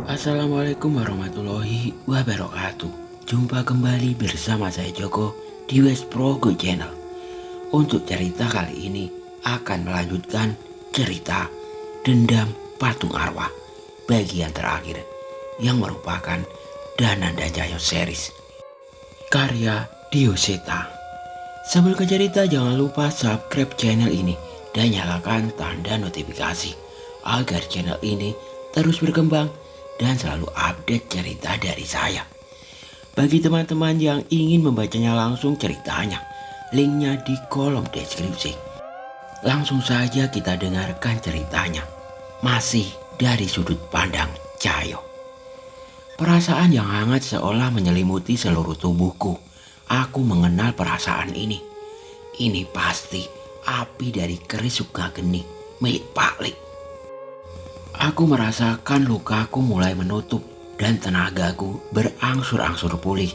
Assalamualaikum warahmatullahi wabarakatuh. Jumpa kembali bersama saya Joko di West Pro Go Channel. Untuk cerita kali ini akan melanjutkan cerita Dendam Patung Arwah bagian terakhir yang merupakan Dananda Jaya series karya Dioseta. Sebelum ke cerita, jangan lupa subscribe channel ini dan nyalakan tanda notifikasi agar channel ini terus berkembang dan selalu update cerita dari saya. Bagi teman-teman yang ingin membacanya langsung ceritanya, linknya di kolom deskripsi. Langsung saja kita dengarkan ceritanya, masih dari sudut pandang Cayo. Perasaan yang hangat seolah menyelimuti seluruh tubuhku. Aku mengenal perasaan ini. Ini pasti api dari keris Sukageni milik Pak Lik. Aku merasakan lukaku mulai menutup dan tenagaku berangsur-angsur pulih.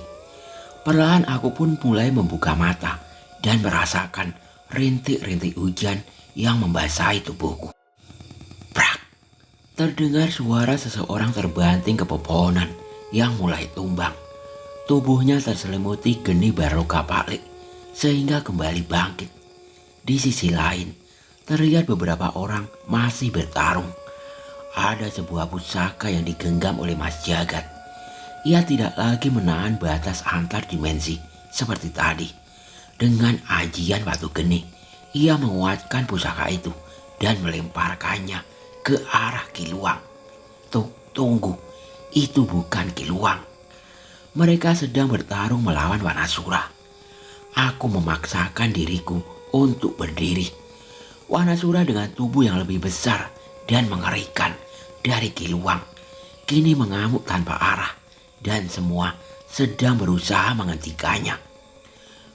Perlahan aku pun mulai membuka mata dan merasakan rintik-rintik hujan yang membasahi tubuhku. Prak! Terdengar suara seseorang terbanting ke pepohonan yang mulai tumbang. Tubuhnya terselimuti geni barloka Pak Lik sehingga kembali bangkit. Di sisi lain, terlihat beberapa orang masih bertarung. Ada sebuah pusaka yang digenggam oleh Mas Jagat. Ia tidak lagi menahan batas antar dimensi seperti tadi. Dengan ajian batu geni, ia menguatkan pusaka itu dan melemparkannya ke arah Kiluang. Tunggu, itu bukan Kiluang. Mereka sedang bertarung melawan Wanasura. Aku memaksakan diriku untuk berdiri. Wanasura dengan tubuh yang lebih besar dan mengerikan dari Kiluang kini mengamuk tanpa arah dan semua sedang berusaha menghentikannya.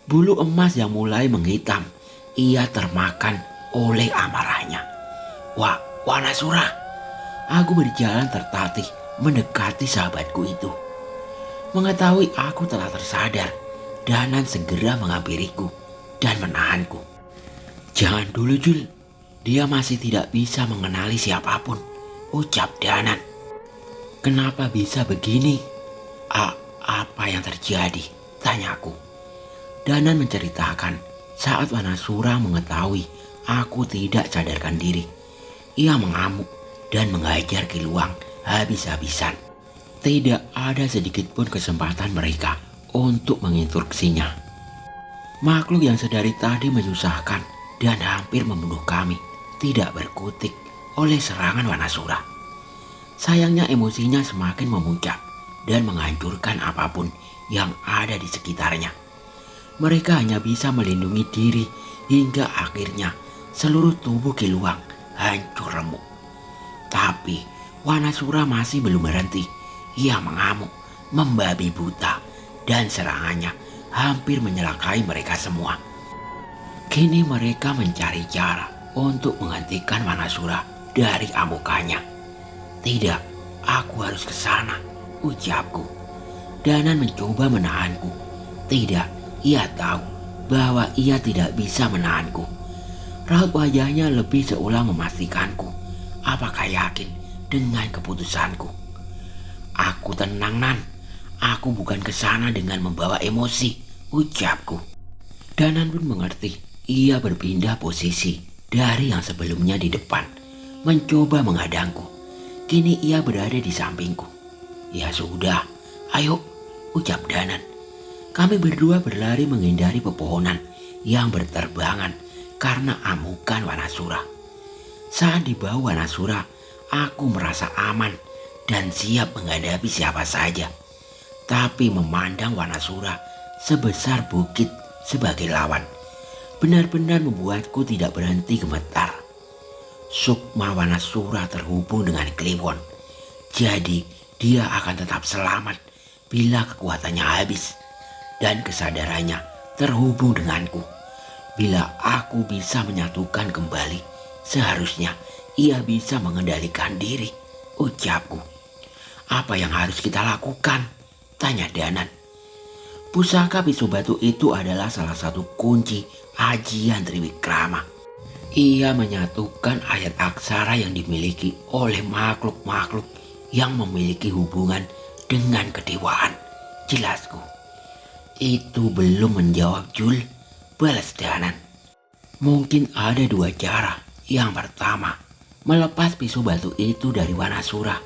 Bulu emas yang mulai menghitam, ia termakan oleh amarahnya. Wanasura! Aku berjalan tertatih mendekati sahabatku itu. Mengetahui aku telah tersadar, Danan segera menghampiriku dan menahanku. Jangan dulu, Jul. Dia masih tidak bisa mengenali siapapun, ucap Danan. Kenapa bisa begini? Apa yang terjadi? Tanyaku. Danan menceritakan saat Wanasura mengetahui aku tidak sadarkan diri. Ia mengamuk dan menghajar Kiluang habis-habisan. Tidak ada sedikit pun kesempatan mereka untuk menginstruksinya. Makhluk yang sedari tadi menyusahkan dan hampir membunuh kami tidak berkutik oleh serangan Wanasura. Sayangnya emosinya semakin memuncak dan menghancurkan apapun yang ada di sekitarnya. Mereka hanya bisa melindungi diri hingga akhirnya seluruh tubuh Kiluang hancur remuk. Tapi Wanasura masih belum berhenti. Ia mengamuk, membabi buta, dan serangannya hampir menyelakai mereka semua. Kini mereka mencari cara untuk menghentikan Wanasura dari amukannya. Tidak, aku harus ke sana, ucapku. Danan mencoba menahanku. Tidak, ia tahu bahwa ia tidak bisa menahanku. Raut wajahnya lebih seolah memastikanku. Apakah yakin dengan keputusanku? Aku tenang, Nan. Aku bukan ke sana dengan membawa emosi, ucapku. Danan pun mengerti. Ia berpindah posisi dari yang sebelumnya di depan, mencoba menghadangku. Kini ia berada di sampingku. Ya sudah, ayo, ucap Danan. Kami berdua berlari menghindari pepohonan yang berterbangan karena amukan Wanasura. Saat di bawah Wanasura, aku merasa aman dan siap menghadapi siapa saja. Tapi memandang Wanasura sebesar bukit sebagai lawan benar-benar membuatku tidak berhenti gemetar. Sukma Wanasura terhubung dengan Kliwon. Jadi dia akan tetap selamat bila kekuatannya habis dan kesadarannya terhubung denganku. Bila aku bisa menyatukan kembali, seharusnya ia bisa mengendalikan diri, ucapku. Apa yang harus kita lakukan? Tanya Danan. Pusaka bisu batu itu adalah salah satu kunci ajian Triwikrama. Ia menyatukan ayat aksara yang dimiliki oleh makhluk-makhluk yang memiliki hubungan dengan kedewaan. Jelasku. Itu belum menjawab, Jul. Balas Danan. Mungkin ada dua cara. Yang pertama, melepas pisau batu itu dari Wanasura,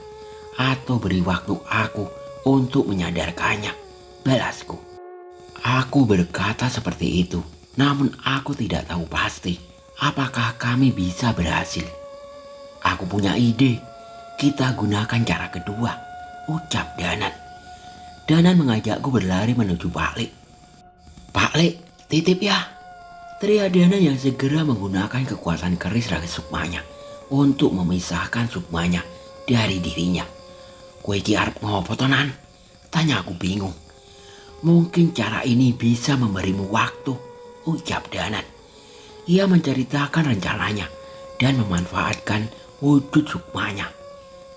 atau beri waktu aku untuk menyadarkannya. Balasku. Aku berkata seperti itu, namun aku tidak tahu pasti apakah kami bisa berhasil. Aku punya ide. Kita gunakan cara kedua, ucap Danan. Danan mengajakku berlari menuju Pak Lek. Pak Lek, titip ya. Teriak Danan yang segera menggunakan kekuatan keris raga sukmanya untuk memisahkan sukmanya dari dirinya. Kue ki arep ngopo tonan? Tanya aku bingung. Mungkin cara ini bisa memberimu waktu, ucap Danan. Ia menceritakan rencananya dan memanfaatkan wujud sukmanya.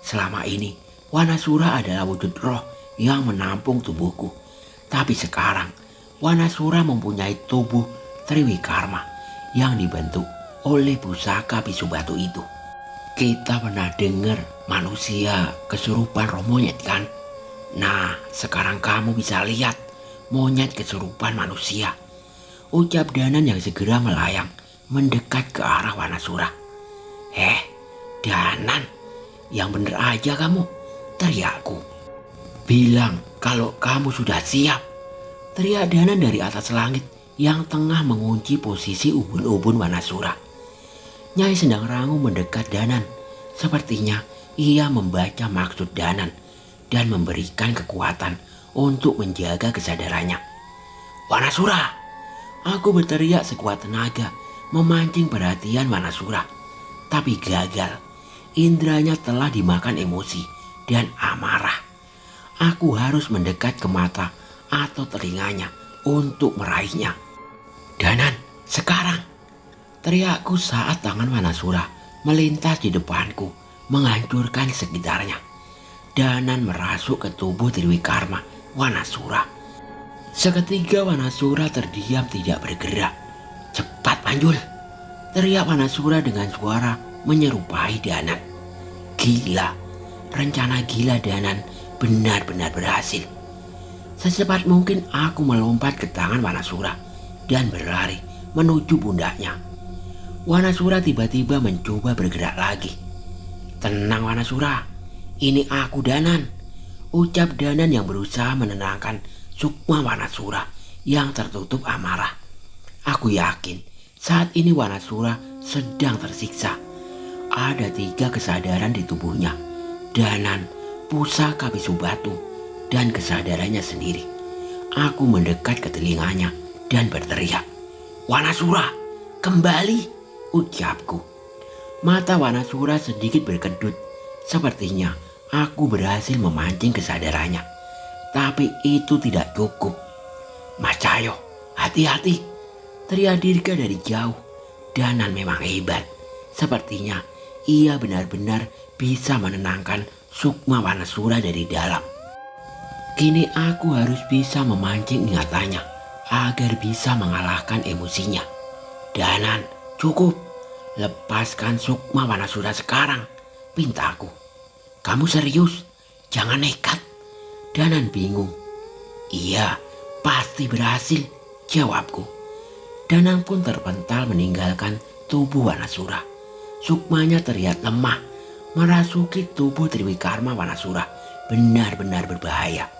Selama ini, Wanasura adalah wujud roh yang menampung tubuhku. Tapi sekarang, Wanasura mempunyai tubuh Triwikarma yang dibentuk oleh pusaka bisu batu itu. Kita pernah dengar manusia kesurupan roh monyet kan? Nah, sekarang kamu bisa lihat monyet kesurupan manusia, ucap Danan yang segera melayang mendekat ke arah Wanasura. Danan, yang bener aja kamu, teriakku. Bilang kalau kamu sudah siap, teriak Danan dari atas langit yang tengah mengunci posisi ubun-ubun Wanasura. Nyai Sendang Rangu mendekat Danan. Sepertinya ia membaca maksud Danan dan memberikan kekuatan untuk menjaga kesadarannya. Wanasura! Aku berteriak sekuat tenaga, memancing perhatian Wanasura. Tapi gagal. Indranya telah dimakan emosi dan amarah. Aku harus mendekat ke mata atau telinganya untuk meraihnya. Danan, sekarang! Teriakku saat tangan Wanasura melintas di depanku, menghancurkan sekitarnya. Danan merasuk ke tubuh Triwikarma Wanasura. Seketika Wanasura terdiam tidak bergerak. Cepat Manjul! Teriak Wanasura dengan suara menyerupai Danan. Gila, rencana gila Danan benar-benar berhasil. Secepat mungkin aku melompat ke tangan Wanasura dan berlari menuju pundaknya. Wanasura tiba-tiba mencoba bergerak lagi. Tenang Wanasura, ini aku Danan, ucap Danan yang berusaha menenangkan sukma Wanasura yang tertutup amarah. Aku yakin saat ini Wanasura sedang tersiksa. Ada 3 kesadaran di tubuhnya. Danan, pusaka bisu batu, dan kesadarannya sendiri. Aku mendekat ke telinganya dan berteriak. Wanasura, kembali, ucapku. Mata Wanasura sedikit berkedut. Sepertinya aku berhasil memancing kesadarannya. Tapi itu tidak cukup. Mas Cahyo, hati-hati, teriak Dirga dari jauh. Danan memang hebat. Sepertinya ia benar-benar bisa menenangkan sukma Wanasura dari dalam. Kini aku harus bisa memancing ingatannya agar bisa mengalahkan emosinya. Danan, cukup. Lepaskan sukma Wanasura sekarang, pintaku. Kamu serius? Jangan nekat. Danan bingung. Iya, pasti berhasil, jawabku. Danan pun terpental meninggalkan tubuh Wanasura. Sukmanya terlihat lemah, merasuki tubuh Triwikarma Wanasura. Benar-benar berbahaya.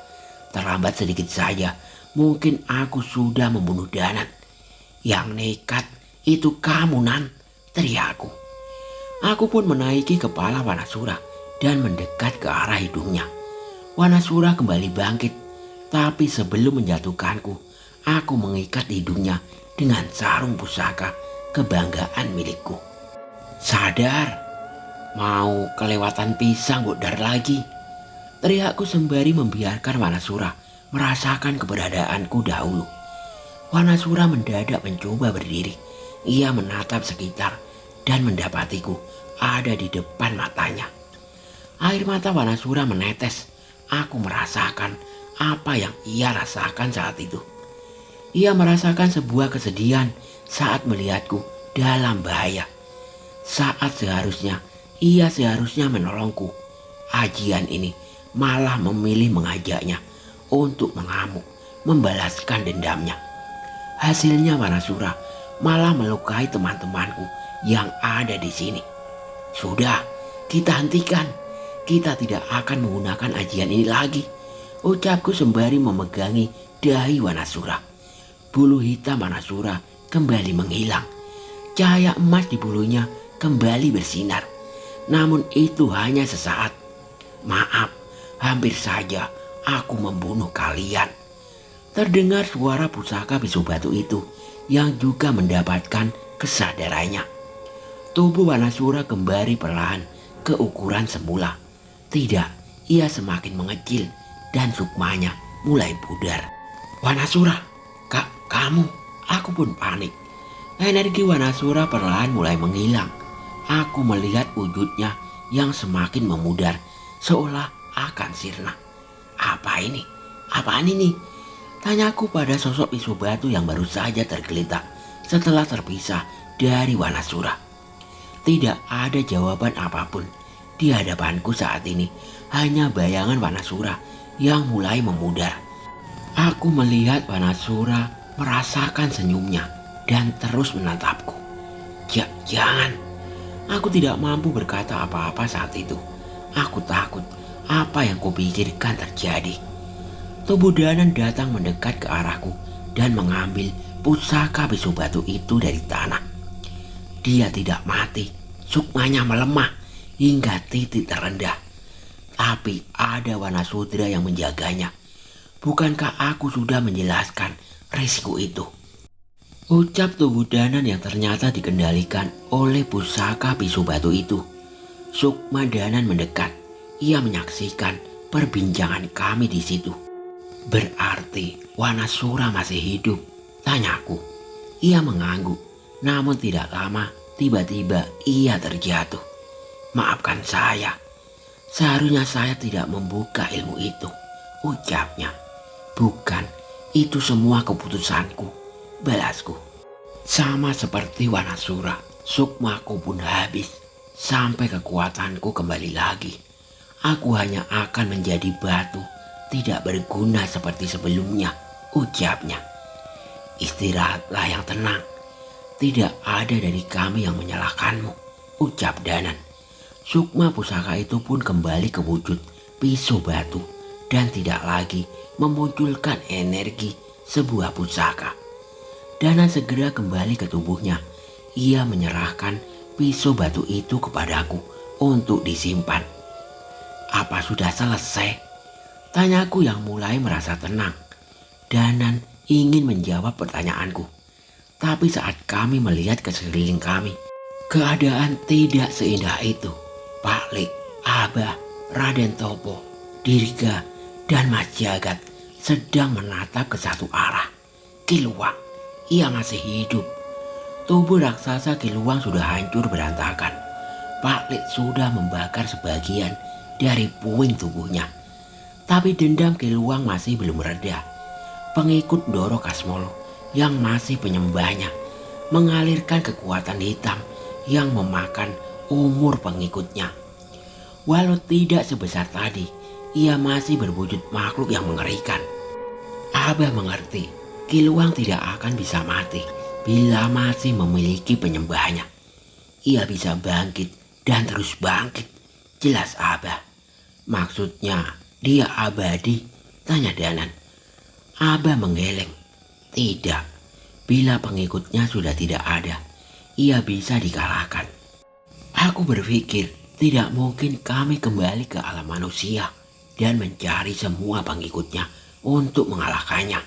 Terlambat sedikit saja, mungkin aku sudah membunuh Danan. Yang nekat itu kamu, Nan, teriakku. Aku pun menaiki kepala Wanasura dan mendekat ke arah hidungnya. Wanasura kembali bangkit, tapi sebelum menjatuhkanku, aku mengikat hidungnya dengan sarung pusaka kebanggaan milikku. Sadar, mau kelewatan pisang bodar lagi, teriakku sembari membiarkan Wanasura merasakan keberadaanku dahulu. Wanasura mendadak mencoba berdiri. Ia menatap sekitar dan mendapatiku ada di depan matanya. Air mata Wanasura menetes. Aku merasakan apa yang ia rasakan saat itu. Ia merasakan sebuah kesedihan saat melihatku dalam bahaya. Saat seharusnya menolongku, ajian ini malah memilih mengajaknya untuk mengamuk, membalaskan dendamnya. Hasilnya Wanasura malah melukai teman-temanku yang ada di sini. Sudah, kita hentikan. Kita tidak akan menggunakan ajian ini lagi, ucapku sembari memegangi dahi Wanasura. Bulu hitam Wanasura kembali menghilang. Cahaya emas di bulunya kembali bersinar. Namun itu hanya sesaat. Maaf, hampir saja aku membunuh kalian. Terdengar suara pusaka bisu batu itu yang juga mendapatkan kesadarannya. Tubuh Wanasura kembali perlahan ke ukuran semula. Tidak, ia semakin mengecil dan sukmanya mulai pudar. Wanasura, kamu, aku pun panik. Energi Wanasura perlahan mulai menghilang. Aku melihat wujudnya yang semakin memudar seolah akan sirna. Apa ini? Apaan ini? Tanyaku pada sosok bisu batu yang baru saja tergeletak setelah terpisah dari Wanasura. Tidak ada jawaban apapun. Di hadapanku saat ini hanya bayangan Wanasura yang mulai memudar. Aku melihat Wanasura merasakan senyumnya dan terus menatapku. Jangan. Aku tidak mampu berkata apa-apa saat itu. Aku takut apa yang kupikirkan terjadi. Tubuh Danan datang mendekat ke arahku dan mengambil pusaka bisu batu itu dari tanah. Dia tidak mati, sukmanya melemah hingga titik terendah. Tapi ada Wanasudra yang menjaganya. Bukankah aku sudah menjelaskan risiko itu? Ucap tubuh Danan yang ternyata dikendalikan oleh pusaka bisu batu itu. Sukma Danan mendekat. Ia menyaksikan perbincangan kami di situ. Berarti Wanasura masih hidup? Tanyaku. Ia mengangguk. Namun tidak lama tiba-tiba ia terjatuh. Maafkan saya. Seharusnya saya tidak membuka ilmu itu, ucapnya. Bukan, itu semua keputusanku, balasku. Sama seperti Wanasura, sukmaku pun habis. Sampai kekuatanku kembali lagi. Aku hanya akan menjadi batu, tidak berguna seperti sebelumnya, ucapnya. Istirahatlah yang tenang. Tidak ada dari kami yang menyalahkanmu, ucap Danan. Sukma pusaka itu pun kembali ke wujud pisau batu dan tidak lagi memunculkan energi sebuah pusaka. Danan segera kembali ke tubuhnya. Ia menyerahkan pisau batu itu kepadaku untuk disimpan. Apa sudah selesai? Tanyaku yang mulai merasa tenang. Danan ingin menjawab pertanyaanku. Tapi saat kami melihat ke sekeliling kami, keadaan tidak seindah itu. Pak Lik, Abah, Raden Topo, Dirga, dan Mas Jagat sedang menatap ke satu arah. Kiluang, ia masih hidup. Tubuh raksasa Kiluang sudah hancur berantakan. Pak Lik sudah membakar sebagian dari puing tubuhnya. Tapi dendam Kiluang masih belum reda. Pengikut Doro Kasmolo yang masih penyembahnya mengalirkan kekuatan hitam yang memakan umur pengikutnya. Walau tidak sebesar tadi, ia masih berwujud makhluk yang mengerikan. Abah mengerti, Kiluang tidak akan bisa mati bila masih memiliki penyembahnya. Ia bisa bangkit dan terus bangkit, jelas Abah. Maksudnya dia abadi? Tanya Danan. Abah menggeleng. Tidak, bila pengikutnya sudah tidak ada, ia bisa dikalahkan. Aku berpikir tidak mungkin kami kembali ke alam manusia dan mencari semua pengikutnya untuk mengalahkannya.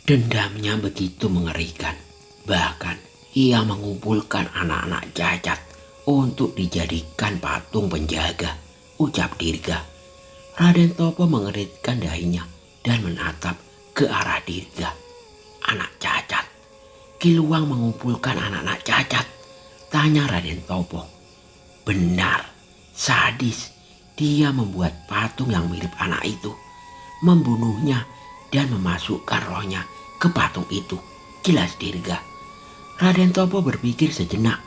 Dendamnya begitu mengerikan. Bahkan ia mengumpulkan anak-anak cacat untuk dijadikan patung penjaga, ucap Dirga. Raden Topo mengeritkan dahinya dan menatap ke arah Dirga. Anak cacat? Kiluang mengumpulkan anak-anak cacat? Tanya Raden Topo. Benar, sadis. Dia membuat patung yang mirip anak itu, membunuhnya dan memasukkan rohnya ke patung itu, jelas Dirga. Raden Topo berpikir sejenak.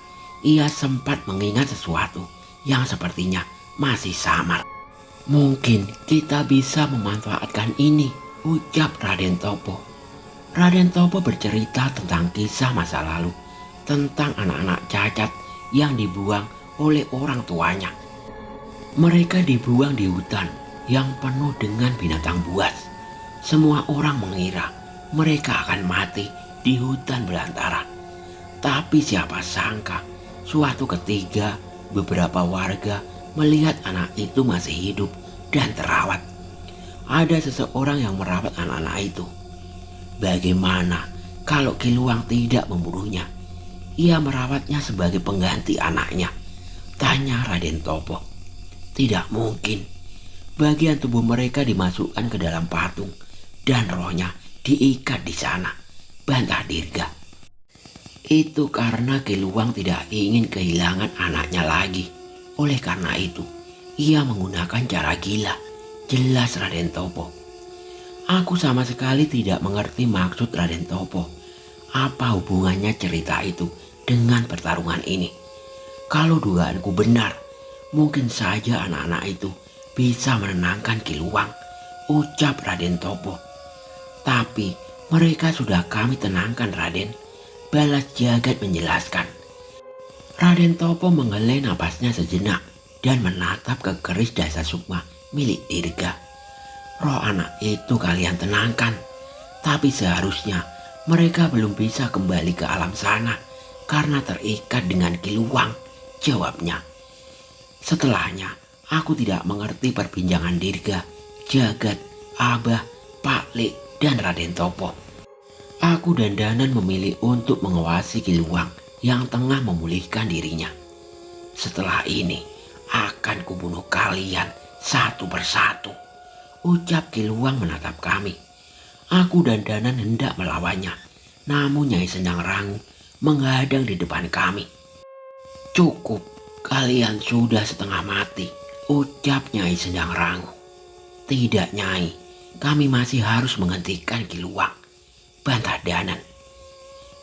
ia sempat mengingat sesuatu yang sepertinya masih samar. "Mungkin kita bisa memanfaatkan ini," ucap Raden Topo. Raden Topo bercerita tentang kisah masa lalu, tentang anak-anak cacat yang dibuang oleh orang tuanya. Mereka dibuang di hutan yang penuh dengan binatang buas. Semua orang mengira mereka akan mati di hutan belantara. Tapi siapa sangka suatu ketika beberapa warga melihat anak itu masih hidup dan terawat. Ada seseorang yang merawat anak-anak itu. Bagaimana kalau Ki Luwang tidak membunuhnya? Ia merawatnya sebagai pengganti anaknya, tanya Raden Topo. Tidak mungkin. Bagian tubuh mereka dimasukkan ke dalam patung dan rohnya diikat di sana, bantah Dirga. Itu karena Ki Luwang tidak ingin kehilangan anaknya lagi. Oleh karena itu, ia menggunakan cara gila, jelas Raden Topo. Aku sama sekali tidak mengerti maksud Raden Topo. Apa hubungannya cerita itu dengan pertarungan ini? Kalau dugaanku benar, mungkin saja anak-anak itu bisa menenangkan Ki Luwang, ucap Raden Topo. Tapi mereka sudah kami tenangkan, Raden, balas Jagat menjelaskan. Raden Topo menghela napasnya sejenak dan menatap ke keris dasa sukma milik Dirga. Roh anak itu kalian tenangkan, tapi seharusnya mereka belum bisa kembali ke alam sana karena terikat dengan Ki Luwang, jawabnya. Setelahnya, aku tidak mengerti perbincangan Dirga, Jagat, Abah, Pak Lek, dan Raden Topo. Aku dan Danan memilih untuk mengawasi Ki Luwang yang tengah memulihkan dirinya. Setelah ini, akan kubunuh kalian satu persatu, ucap Ki Luwang menatap kami. Aku dan Danan hendak melawannya, namun Nyai Sendang Rangu menghadang di depan kami. Cukup, kalian sudah setengah mati, ucap Nyai Sendang Rangu. Tidak, Nyai, kami masih harus menghentikan Ki Luwang, bantah Danan.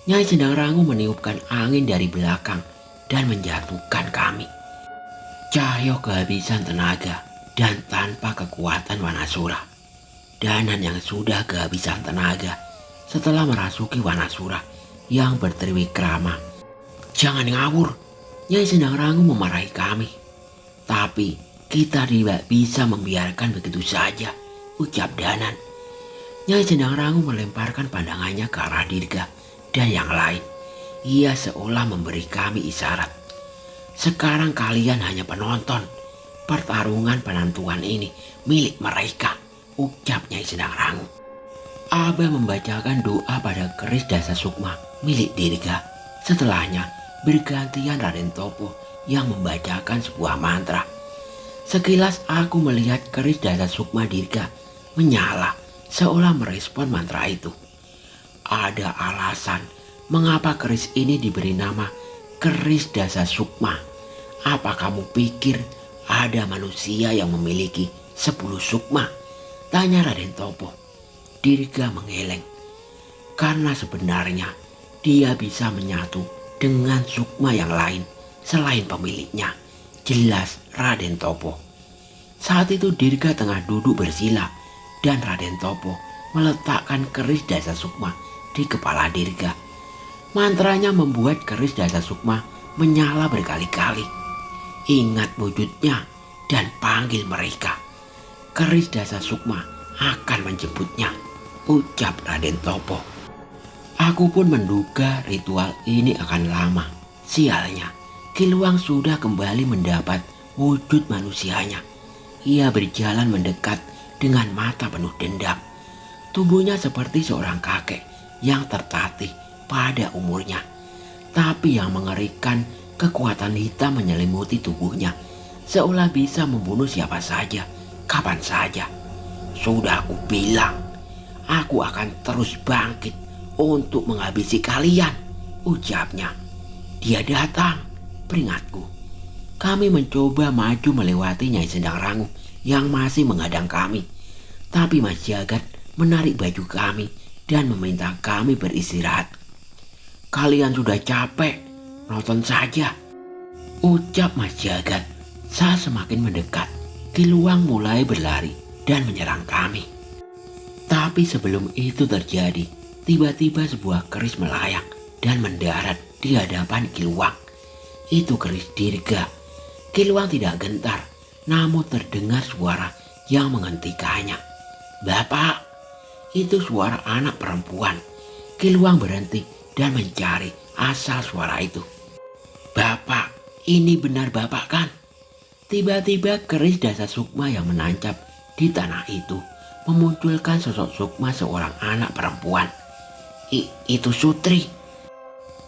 Nyai Sendang Rangu meniupkan angin dari belakang dan menjatuhkan kami. Cahyo kehabisan tenaga dan tanpa kekuatan Wanasura. Danan yang sudah kehabisan tenaga setelah merasuki Wanasura yang bertriwikrama. Jangan ngawur, Nyai Sendang Rangu memarahi kami. Tapi kita tidak bisa membiarkan begitu saja, ucap Danan. Nyai Sendang Rangu melemparkan pandangannya ke arah Dirga dan yang lain. Ia seolah memberi kami isyarat. Sekarang kalian hanya penonton. Pertarungan penentuan ini milik mereka, ucap Nyai Sendang Rangu. Abah membacakan doa pada keris dasa sukma milik Dirga. Setelahnya bergantian Raden Topo yang membacakan sebuah mantra. Sekilas aku melihat keris dasa sukma Dirga menyala seolah merespon mantra itu. Ada alasan mengapa keris ini diberi nama keris dasa sukma. Apa kamu pikir ada manusia yang memiliki 10 sukma? Tanya Raden Topo. Dirga menggeleng. Karena sebenarnya dia bisa menyatu dengan sukma yang lain selain pemiliknya, jelas Raden Topo. Saat itu Dirga tengah duduk bersila dan Raden Topo meletakkan keris dasa sukma di kepala Dirga. Mantranya membuat keris dasa sukma menyala berkali-kali. Ingat wujudnya dan panggil mereka. Keris dasa sukma akan menjemputnya, ucap Raden Topo. Aku pun menduga ritual ini akan lama. Sialnya, Ki Luwang sudah kembali mendapat wujud manusianya. Ia berjalan mendekat dengan mata penuh dendam. Tubuhnya seperti seorang kakek yang tertatih pada umurnya. Tapi yang mengerikan, kekuatan hitam menyelimuti tubuhnya, seolah bisa membunuh siapa saja, kapan saja. Sudah aku bilang, aku akan terus bangkit untuk menghabisi kalian, ucapnya. Dia datang, peringatku. Kami mencoba maju melewati Nyai Sendang Rangu yang masih menghadang kami. Tapi Mas Jagat menarik baju kami dan meminta kami beristirahat. Kalian sudah capek, nonton saja, ucap Mas Jagat. Saat semakin mendekat, Kiluang mulai berlari dan menyerang kami. Tapi sebelum itu terjadi, tiba-tiba sebuah keris melayang dan mendarat di hadapan Kiluang. Itu keris dirga. Kiluang tidak gentar, namun terdengar suara yang menghentikannya. "Bapak!" Itu suara anak perempuan. Kiluang berhenti dan mencari asal suara itu. "Bapak, ini benar Bapak kan?" Tiba-tiba keris Dasa Sukma yang menancap di tanah itu memunculkan sosok Sukma, seorang anak perempuan. Itu Sutri."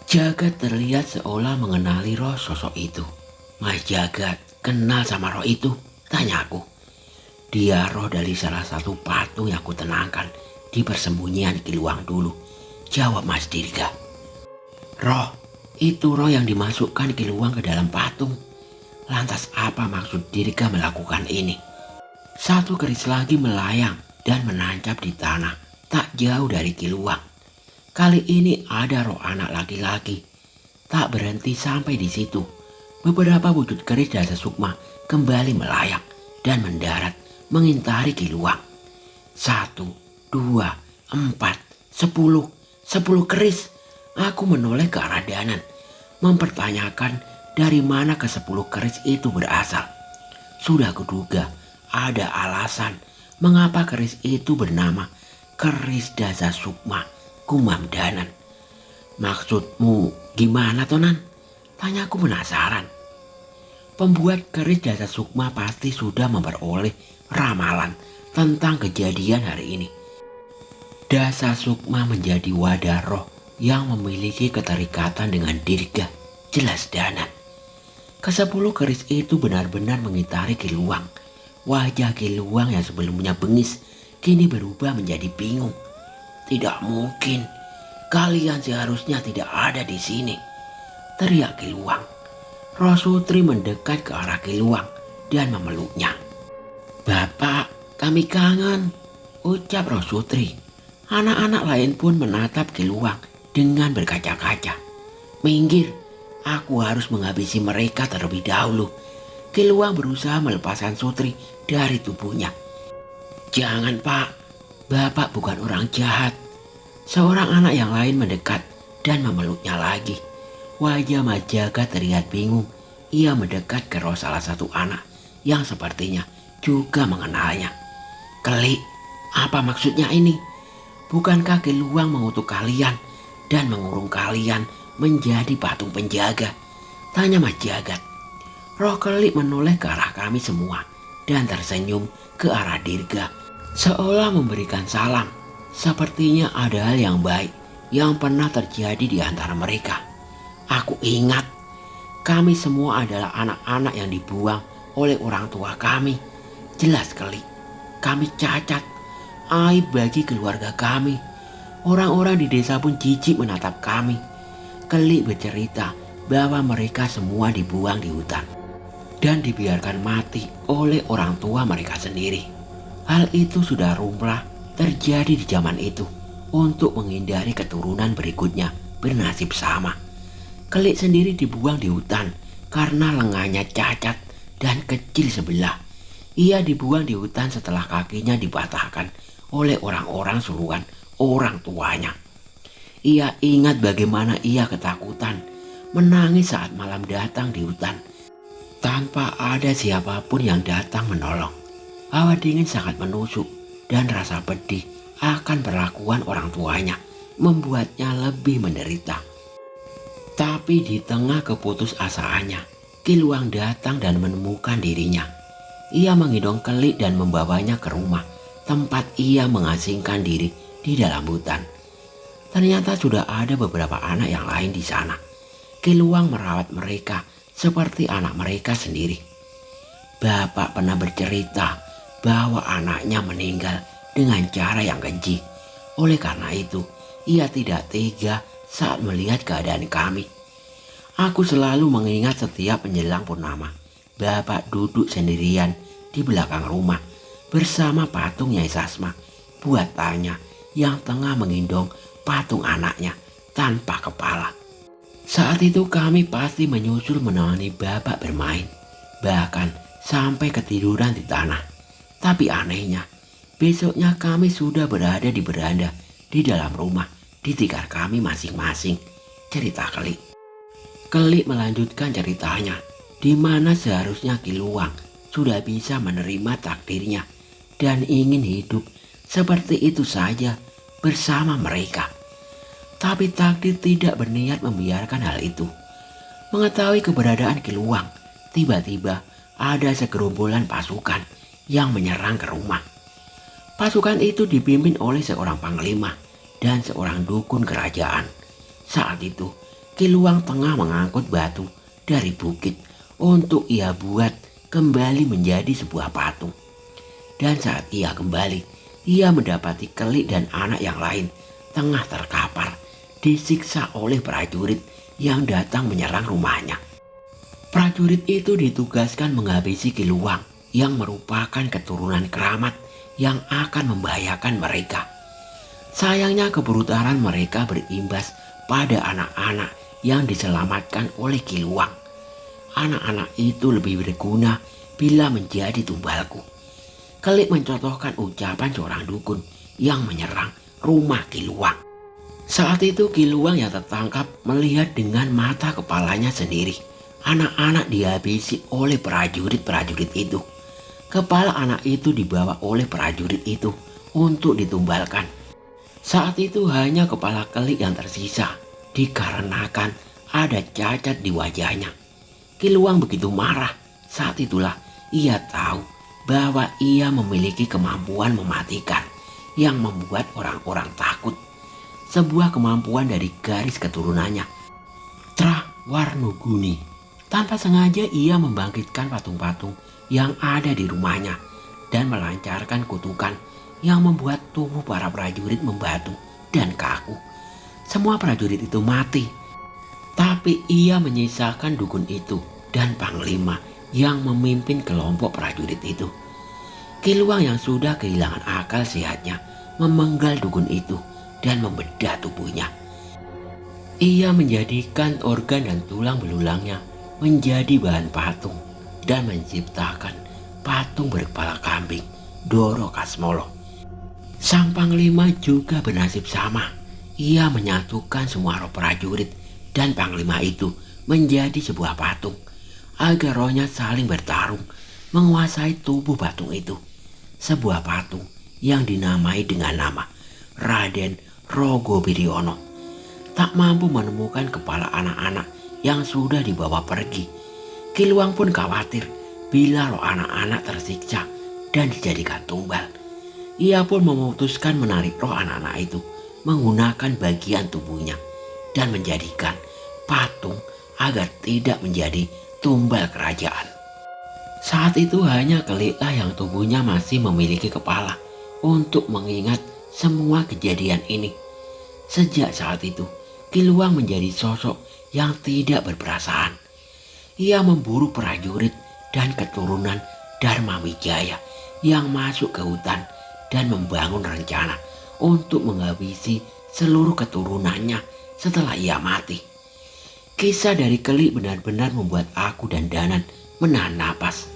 Jagat terlihat seolah mengenali roh sosok itu. "Mas Jagat kenal sama roh itu?" tanyaku. "Dia roh dari salah satu patung yang kutenangkan di persembunyian Kiluang dulu," jawab Mas Dirga. "Roh? Itu roh yang dimasukkan Kiluang ke dalam patung. Lantas apa maksud Dirga melakukan ini?" Satu keris lagi melayang dan menancap di tanah tak jauh dari Kiluang. Kali ini ada roh anak laki-laki. Tak berhenti sampai di situ. Beberapa wujud keris Dasa Sukma kembali melayang dan mendarat mengintari Kiluang. 1, 2, 4, 10. 10 keris. Aku menoleh ke arah Danan, mempertanyakan dari mana ke-10 keris itu berasal. Sudah kuduga ada alasan mengapa keris itu bernama keris Dasa Sukma, gumam Danan. "Maksudmu gimana Tonan?" tanyaku penasaran. Pembuat keris Dasa Sukma pasti sudah memperoleh ramalan tentang kejadian hari ini. Dasa Sukma menjadi wadah roh yang memiliki keterikatan dengan Dirga, jelas Danan. Ke-10 keris itu benar-benar mengitari Kiluang. Wajah Kiluang yang sebelumnya bengis kini berubah menjadi bingung. "Tidak mungkin, kalian seharusnya tidak ada di sini," teriak Kiluang. Roh Sutri mendekat ke arah Kiluang dan memeluknya. "Bapak, kami kangen," ucap Roh Sutri. Anak-anak lain pun menatap Kiluang dengan berkaca-kaca. "Minggir, aku harus menghabisi mereka terlebih dahulu." Kiluang berusaha melepaskan Sutri dari tubuhnya. "Jangan Pak, Bapak bukan orang jahat." Seorang anak yang lain mendekat dan memeluknya lagi. Wajah Mas Jagat terlihat bingung. Ia mendekat ke roh salah satu anak yang sepertinya juga mengenalnya. "Kelik, apa maksudnya ini? Bukankah Kiluang mengutuk kalian dan mengurung kalian menjadi patung penjaga?" tanya Mas Jagat. Roh Kelik menoleh ke arah kami semua dan tersenyum ke arah Dirga, seolah memberikan salam. Sepertinya ada hal yang baik yang pernah terjadi di antara mereka. Aku ingat, kami semua adalah anak-anak yang dibuang oleh orang tua kami. Jelas Kelik, kami cacat, aib bagi keluarga kami. Orang-orang di desa pun jijik menatap kami. Kelik bercerita bahwa mereka semua dibuang di hutan dan dibiarkan mati oleh orang tua mereka sendiri. Hal itu sudah lumrah terjadi di zaman itu untuk menghindari keturunan berikutnya bernasib sama. Kelik sendiri dibuang di hutan karena lengannya cacat dan kecil sebelah. Ia dibuang di hutan setelah kakinya dipatahkan oleh orang-orang suruhan orang tuanya. Ia ingat bagaimana ia ketakutan, menangis saat malam datang di hutan tanpa ada siapapun yang datang menolong. Hawa dingin sangat menusuk dan rasa pedih akan perlakuan orang tuanya membuatnya lebih menderita. Tapi di tengah keputusasaannya, Kiluang datang dan menemukan dirinya. Ia menggendong Kelik dan membawanya ke rumah tempat ia mengasingkan diri di dalam hutan. Ternyata sudah ada beberapa anak yang lain di sana. Kiluang merawat mereka seperti anak mereka sendiri. Bapak pernah bercerita bahwa anaknya meninggal dengan cara yang keji. Oleh karena itu, ia tidak tega saat melihat keadaan kami. Aku selalu mengingat setiap menjelang purnama, Bapak duduk sendirian di belakang rumah bersama patung Nyai Sasma, buatannya yang tengah menggendong patung anaknya tanpa kepala. Saat itu kami pasti menyusul menemani bapak bermain, bahkan sampai ketiduran di tanah. Tapi anehnya, besoknya kami sudah berada di beranda di dalam rumah di tikar kami masing-masing. Cerita Kelik. Kelik melanjutkan ceritanya, di mana seharusnya Kiluang sudah bisa menerima takdirnya dan ingin hidup seperti itu saja bersama mereka. Tapi takdir tidak berniat membiarkan hal itu. Mengetahui keberadaan Kiluang, tiba-tiba ada segerombolan pasukan yang menyerang ke rumah. Pasukan itu dipimpin oleh seorang panglima dan seorang dukun kerajaan. Saat itu, Kiluang tengah mengangkut batu dari bukit untuk ia buat kembali menjadi sebuah patung. Dan saat ia kembali, ia mendapati Kelik dan anak yang lain tengah terkapar, disiksa oleh prajurit yang datang menyerang rumahnya. Prajurit itu ditugaskan menghabisi Kiluang yang merupakan keturunan keramat yang akan membahayakan mereka. Sayangnya kebrutalan mereka berimbas pada anak-anak yang diselamatkan oleh Kiluang. Anak-anak itu lebih berguna bila menjadi tumbalku. Kelik mencontohkan ucapan seorang dukun yang menyerang rumah Kiluang. Saat itu Kiluang yang tertangkap melihat dengan mata kepalanya sendiri anak-anak dihabisi oleh prajurit-prajurit itu. Kepala anak itu dibawa oleh prajurit itu untuk ditumbalkan. Saat itu hanya kepala Kelik yang tersisa dikarenakan ada cacat di wajahnya. Kiluang begitu marah. Saat itulah ia tahu bahwa ia memiliki kemampuan mematikan yang membuat orang-orang takut. Sebuah kemampuan dari garis keturunannya, Trawarnuguni. Tanpa sengaja ia membangkitkan patung-patung yang ada di rumahnya dan melancarkan kutukan yang membuat tubuh para prajurit membatu dan kaku. Semua prajurit itu mati, tapi ia menyisakan dukun itu dan panglima yang memimpin kelompok prajurit itu. Kiluang yang sudah kehilangan akal sehatnya memenggal dukun itu dan membedah tubuhnya. Ia menjadikan organ dan tulang belulangnya menjadi bahan patung dan menciptakan patung berkepala kambing Doro Kasmolo. Sang panglima juga bernasib sama. Ia menyatukan semua roh prajurit dan panglima itu menjadi sebuah patung agar rohnya saling bertarung menguasai tubuh patung itu. Sebuah patung yang dinamai dengan nama Raden Rogo Biriono. Tak mampu menemukan kepala anak-anak yang sudah dibawa pergi. Kiluang pun khawatir bila roh anak-anak tersiksa dan dijadikan tumbal. Ia pun memutuskan menarik roh anak-anak itu menggunakan bagian tubuhnya dan menjadikan patung agar tidak menjadi tumbal kerajaan. Saat itu hanya Keliklah yang tubuhnya masih memiliki kepala untuk mengingat semua kejadian ini. Sejak saat itu, Kiluang menjadi sosok yang tidak berperasaan. Ia memburu prajurit dan keturunan Dharma Wijaya yang masuk ke hutan dan membangun rencana untuk menghabisi seluruh keturunannya setelah ia mati. Kisah dari Kelik benar-benar membuat aku dan Danan menahan napas.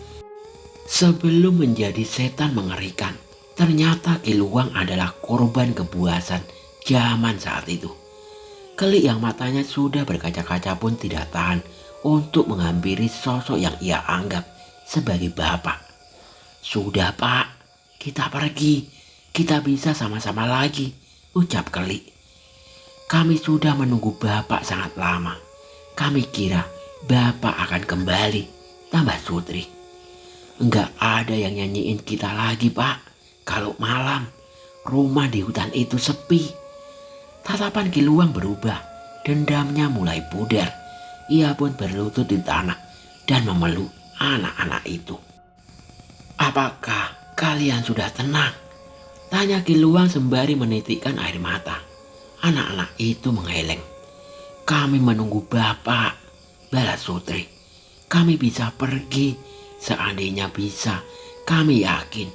Sebelum menjadi setan mengerikan, ternyata Kiluang adalah korban kebuasan zaman saat itu. Kelik yang matanya sudah berkaca-kaca pun tidak tahan untuk menghampiri sosok yang ia anggap sebagai bapak. "Sudah Pak, kita pergi. Kita bisa sama-sama lagi," ucap Kelik. "Kami sudah menunggu bapak sangat lama. Kami kira bapak akan kembali," tambah Sutri. "Enggak ada yang nyanyiin kita lagi Pak. Kalau malam, rumah di hutan itu sepi." Tatapan Kiluang berubah, dendamnya mulai pudar. Ia pun berlutut di tanah dan memeluk anak-anak itu. "Apakah kalian sudah tenang?" tanya Kiluang sembari menitikkan air mata. Anak-anak itu menggeleng. "Kami menunggu bapak," balas Sutri. "Kami bisa pergi. Seandainya bisa, kami yakin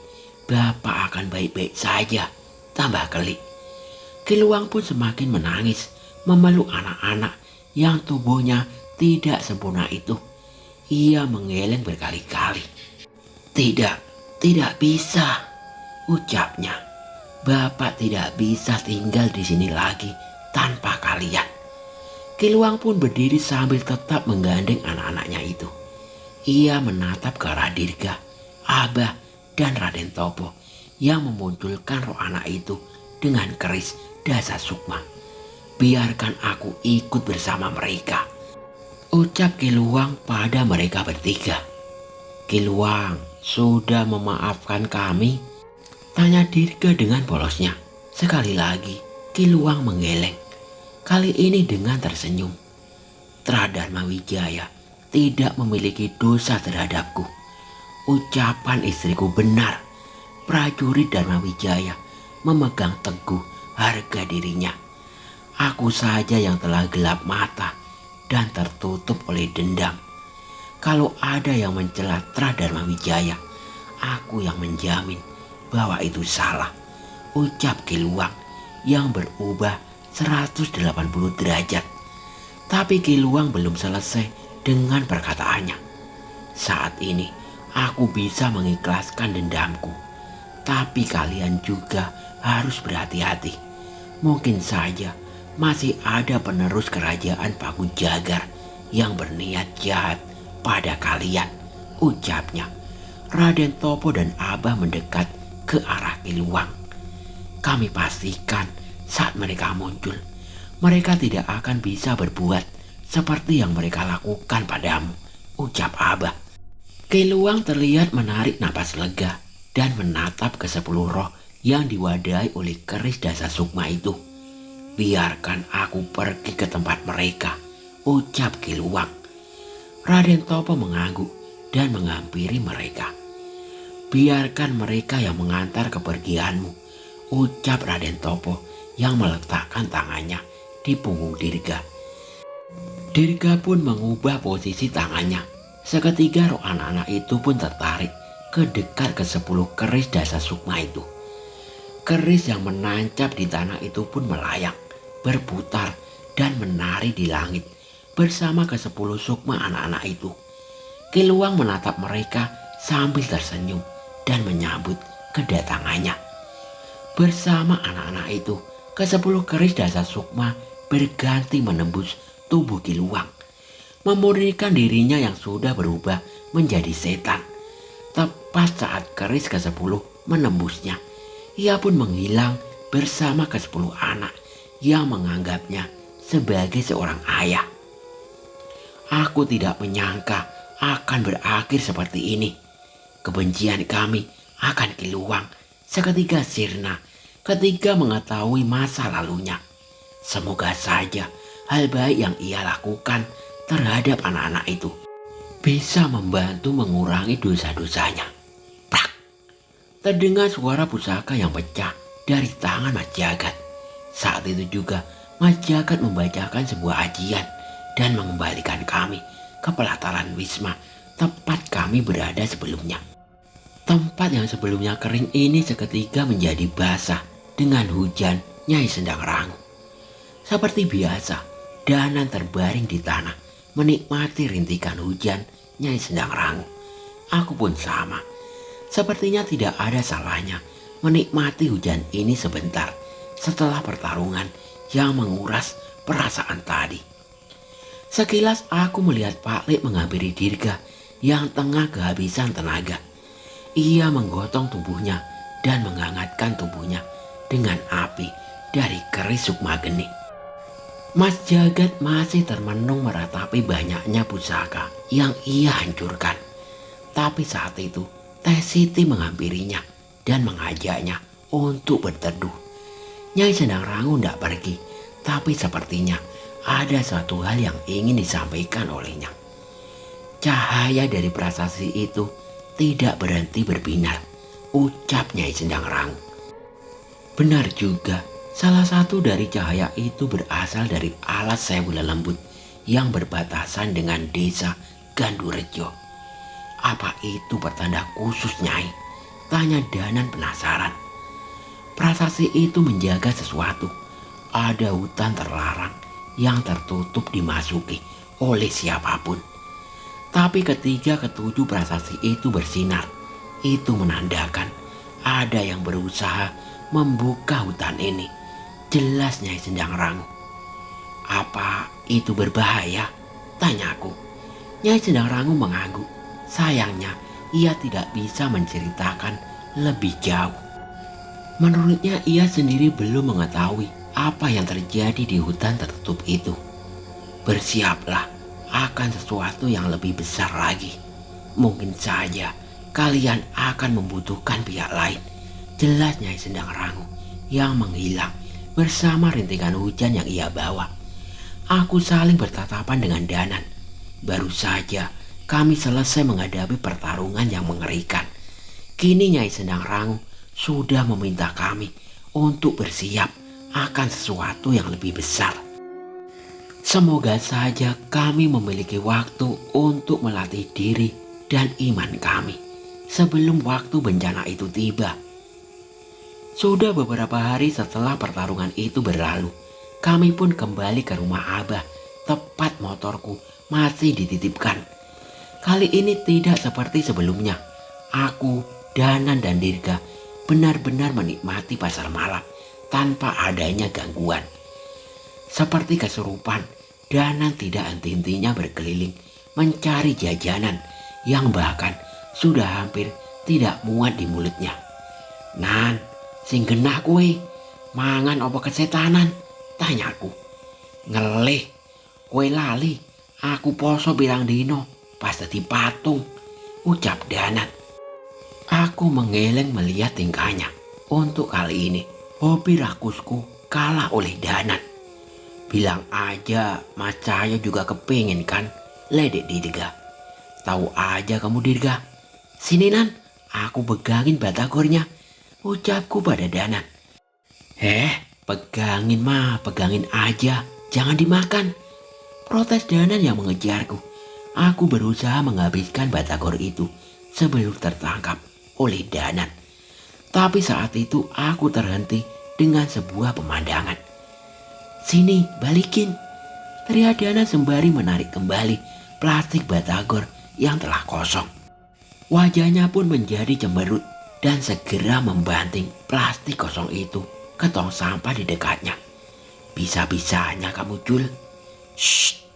bapak akan baik-baik saja," tambah Kelik. Kiluang pun semakin menangis, memeluk anak-anak yang tubuhnya tidak sempurna itu. Ia menggeleng berkali-kali. Tidak, tidak bisa, ucapnya. Bapak tidak bisa tinggal di sini lagi tanpa kalian. Kiluang pun berdiri sambil tetap menggandeng anak-anaknya itu. Ia menatap ke arah Dirga, Abah, dan Raden Topo yang memunculkan roh anak itu dengan keris Dasa Sukma. Biarkan aku ikut bersama mereka, ucap Kiluang pada mereka bertiga. Kiluang, sudah memaafkan kami? Tanya Dirga dengan polosnya. Sekali lagi Kiluang menggeleng. Kali ini dengan tersenyum. Tradharma Wijaya tidak memiliki dosa terhadapku. Ucapan istriku benar. Prajurit Dharma Wijaya memegang teguh harga dirinya. Aku saja yang telah gelap mata dan tertutup oleh dendam. Kalau ada yang mencela Tradharma Wijaya, aku yang menjamin bahwa itu salah, ucap Kiluang yang berubah 180 derajat. Tapi Kiluang belum selesai dengan perkataannya. Saat ini aku bisa mengikhlaskan dendamku, tapi kalian juga harus berhati-hati. Mungkin saja masih ada penerus kerajaan Paku Jagar yang berniat jahat pada kalian, ucapnya. Raden Topo dan Abah mendekat ke arah Kiluang. Kami pastikan saat mereka muncul, mereka tidak akan bisa berbuat seperti yang mereka lakukan padamu, ucap Abah. Kiluang terlihat menarik napas lega dan menatap ke 10 roh yang diwadahi oleh keris Dasa Sukma itu. Biarkan aku pergi ke tempat mereka, ucap Kiluang. Raden Topo mengangguk dan menghampiri mereka. Biarkan mereka yang mengantar kepergianmu, ucap Raden Topo yang meletakkan tangannya di punggung Dirga. Dirga pun mengubah posisi tangannya. Seketika roh anak-anak itu pun tertarik ke dekat ke 10 keris Dasa Sukma itu. Keris yang menancap di tanah itu pun melayang, berputar dan menari di langit bersama ke 10 sukma anak-anak itu. Kiluang menatap mereka sambil tersenyum dan menyambut kedatangannya. Bersama anak-anak itu, ke 10 keris Dasa Sukma berganti menembus tubuh Kiluang, memurnikan dirinya yang sudah berubah menjadi setan. Tepat saat keris ke-10 menembusnya, ia pun menghilang bersama ke-10 anak yang menganggapnya sebagai seorang ayah. Aku tidak menyangka akan berakhir seperti ini. Kebencian kami akan Kiluang seketika sirna ketika mengetahui masa lalunya. Semoga saja hal baik yang ia lakukan terhadap anak-anak itu bisa membantu mengurangi dosa-dosanya. Prak! Terdengar suara pusaka yang pecah dari tangan Mas Jagat. Saat itu juga Mas Jagat membacakan sebuah ajian dan mengembalikan kami ke pelataran Wisma tempat kami berada sebelumnya. Tempat yang sebelumnya kering ini seketika menjadi basah dengan hujan Nyai Sendang Rangu. Seperti biasa, Danan terbaring di tanah menikmati rintikan hujan Nyai Sendang Rangu. Aku pun sama. Sepertinya tidak ada salahnya menikmati hujan ini sebentar setelah pertarungan yang menguras perasaan tadi. Sekilas aku melihat Pak Lek menghampiri Dirga yang tengah kehabisan tenaga. Ia menggotong tubuhnya dan menghangatkan tubuhnya dengan api dari keris Sukma Geni. Mas Jagat masih termenung meratapi banyaknya pusaka yang ia hancurkan. Tapi saat itu Teh Siti menghampirinya dan mengajaknya untuk berteduh. Nyai Sendang Rangu tidak pergi, tapi sepertinya ada suatu hal yang ingin disampaikan olehnya. Cahaya dari prasasti itu tidak berhenti berbinar, ucap Nyai Sendang Rangu. Benar juga, salah satu dari cahaya itu berasal dari alas Sewu Lelembut yang berbatasan dengan desa Gandurejo. Apa itu pertanda khusus, Nyai? Tanya Danan penasaran. Prasasti itu menjaga sesuatu. Ada hutan terlarang yang tertutup dimasuki oleh siapapun. Tapi ketika ketujuh prasasti itu bersinar, itu menandakan ada yang berusaha membuka hutan ini. Jelas Nyai Sendang Rangu. Apa itu berbahaya? Tanyaku. Nyai Sendang Rangu mengangguk. Sayangnya ia tidak bisa menceritakan lebih jauh. Menurutnya ia sendiri belum mengetahui apa yang terjadi di hutan tertutup itu. Bersiaplah akan sesuatu yang lebih besar lagi. Mungkin saja kalian akan membutuhkan pihak lain. Jelas Nyai Sendang Rangu yang menghilang bersama rintikan hujan yang ia bawa. Aku saling bertatapan dengan Danan. Baru saja kami selesai menghadapi pertarungan yang mengerikan. Kini Nyai Sendang Rangu sudah meminta kami untuk bersiap akan sesuatu yang lebih besar. Semoga saja kami memiliki waktu untuk melatih diri dan iman kami sebelum waktu bencana itu tiba. Sudah beberapa hari setelah pertarungan itu berlalu, kami pun kembali ke rumah Abah. Tepat motorku masih dititipkan. Kali ini tidak seperti sebelumnya. Aku, Danan dan Dirga benar-benar menikmati pasar malam tanpa adanya gangguan. Seperti kesurupan, Danan tidak henti-hentinya berkeliling mencari jajanan yang bahkan sudah hampir tidak muat di mulutnya. Nan, sing genah kue, mangan apa kesetanan? Tanyaku. Ngelih, kue lali, aku poso pirang dino pas dadi patung, ucap Danan. Aku mengeleng melihat tingkahnya. Untuk kali ini, hobi rakusku kalah oleh Danan. Bilang aja Mas Cahyo juga kepingin kan, ledek Dirga. Tahu aja kamu Dirga. Sini Nan, aku pegangin batagornya, ucapku pada Danan. Pegangin mah, pegangin aja, jangan dimakan. Protes Danan yang mengejarku. Aku berusaha menghabiskan batagor itu sebelum tertangkap oleh Danan. Tapi saat itu aku terhenti dengan sebuah pemandangan. Sini, balikin, teriak Danan sembari menarik kembali plastik batagor yang telah kosong. Wajahnya pun menjadi cemberut dan segera membanting plastik kosong itu ke tong sampah di dekatnya. Bisa-bisanya kamu Jul. Shh.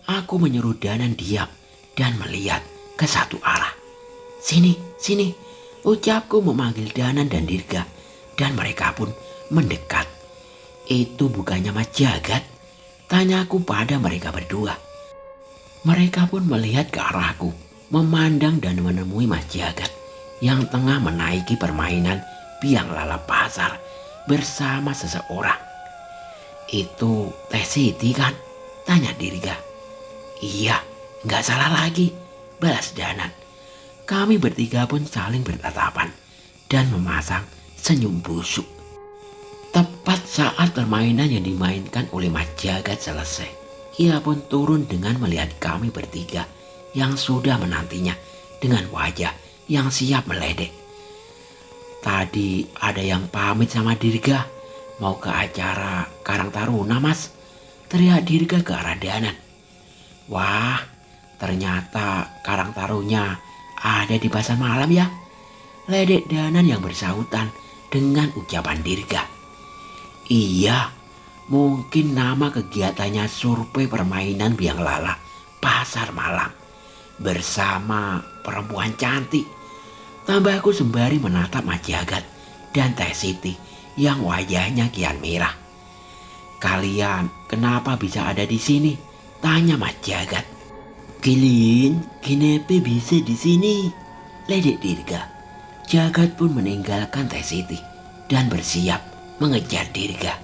Aku menyuruh Danan diam dan melihat ke satu arah. Sini, sini, ucapku memanggil Danan dan Dirga, dan mereka pun mendekat. Itu bukannya Mas Jagat? Tanyaku pada mereka berdua. Mereka pun melihat ke arahku, memandang dan menemui Mas Jagat yang tengah menaiki permainan biang lala pasar bersama seseorang. Itu Teh Siti kan? Tanya Dirga. Iya, nggak salah lagi, balas Danan. Kami bertiga pun saling bertatapan dan memasang senyum busuk. Tepat saat permainan yang dimainkan oleh Mas Jagat selesai, ia pun turun dengan melihat kami bertiga yang sudah menantinya dengan wajah yang siap meledek. Tadi ada yang pamit sama Dirga, mau ke acara Karang Taruna Mas, teriak Dirga ke arah Danan. Wah, ternyata Karang Taruna ada di pasar malam ya, ledek Danan yang bersautan dengan ucapan Dirga. Iya, mungkin nama kegiatannya survei permainan biang lala pasar malam bersama perempuan cantik, tambahku sembari menatap Mas Jagat dan Teh Siti yang wajahnya kian merah. Kalian kenapa bisa ada di sini? Tanya Mas Jagat. Kalian kenapa bisa di sini? Ledek Dirga. Jagat pun meninggalkan Teh Siti dan bersiap mengejar Dirga.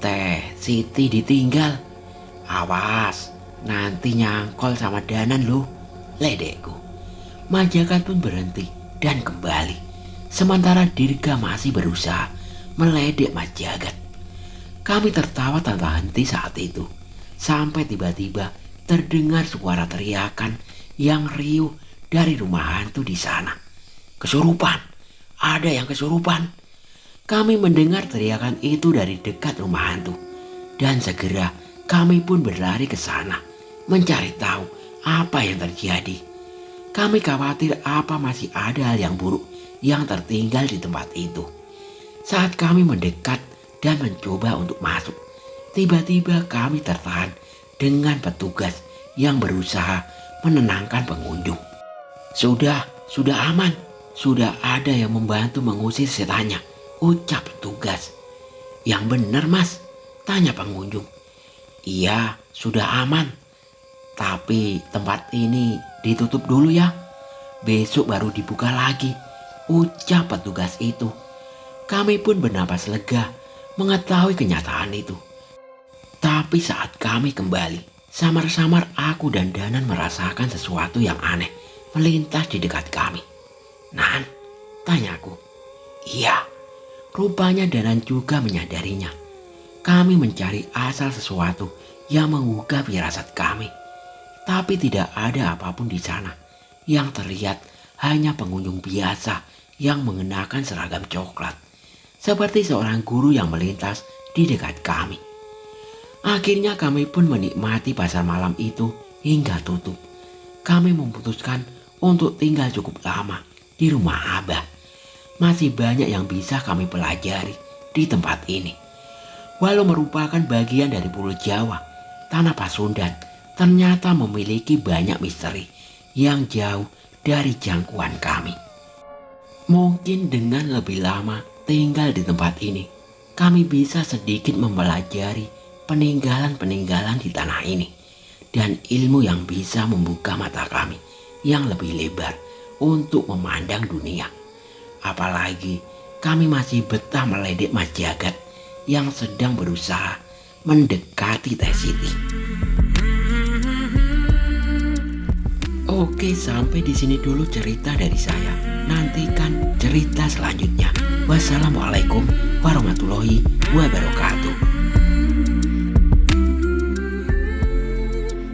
Teh Siti ditinggal. Awas, nanti nyangkol sama Danan loh, ledekku. Mas Jagat pun berhenti dan kembali. Sementara Dirga masih berusaha meledek Mas Jagat. Kami tertawa tanpa henti saat itu. Sampai tiba-tiba terdengar suara teriakan yang riuh dari rumah hantu di sana. Kesurupan, ada yang kesurupan. Kami mendengar teriakan itu dari dekat rumah hantu. Dan segera Kami pun berlari ke sana, mencari tahu apa yang terjadi. Kami khawatir apa masih ada hal yang buruk yang tertinggal di tempat itu. Saat kami mendekat dan mencoba untuk masuk, tiba-tiba kami tertahan dengan petugas yang berusaha menenangkan pengunjung. Sudah aman. Sudah ada yang membantu mengusir setannya, ucap petugas. Yang benar mas, tanya pengunjung. Iya, sudah aman. Tapi tempat ini ditutup dulu ya. Besok baru dibuka lagi, ucap petugas itu. Kami pun bernapas lega mengetahui kenyataan itu. Tapi saat kami kembali, samar-samar aku dan Danan merasakan sesuatu yang aneh melintas di dekat kami. Nan, tanyaku. Iya, rupanya Danan juga menyadarinya. Kami mencari asal sesuatu yang menggugah firasat kami. Tapi tidak ada apapun di sana. Yang terlihat hanya pengunjung biasa yang mengenakan seragam coklat. Seperti seorang guru yang melintas di dekat kami. Akhirnya kami pun menikmati pasar malam itu hingga tutup. Kami memutuskan untuk tinggal cukup lama di rumah Abah. Masih banyak yang bisa kami pelajari di tempat ini. Walau merupakan bagian dari Pulau Jawa, Tanah Pasundan ternyata memiliki banyak misteri yang jauh dari jangkauan kami. Mungkin dengan lebih lama tinggal di tempat ini, kami bisa sedikit mempelajari peninggalan-peninggalan di tanah ini dan ilmu yang bisa membuka mata kami yang lebih lebar untuk memandang dunia. Apalagi kami masih betah meledek Mas Jagat yang sedang berusaha mendekati Teh Siti. Oke, sampai di sini dulu cerita dari saya. Nantikan cerita selanjutnya. Wassalamualaikum warahmatullahi wabarakatuh.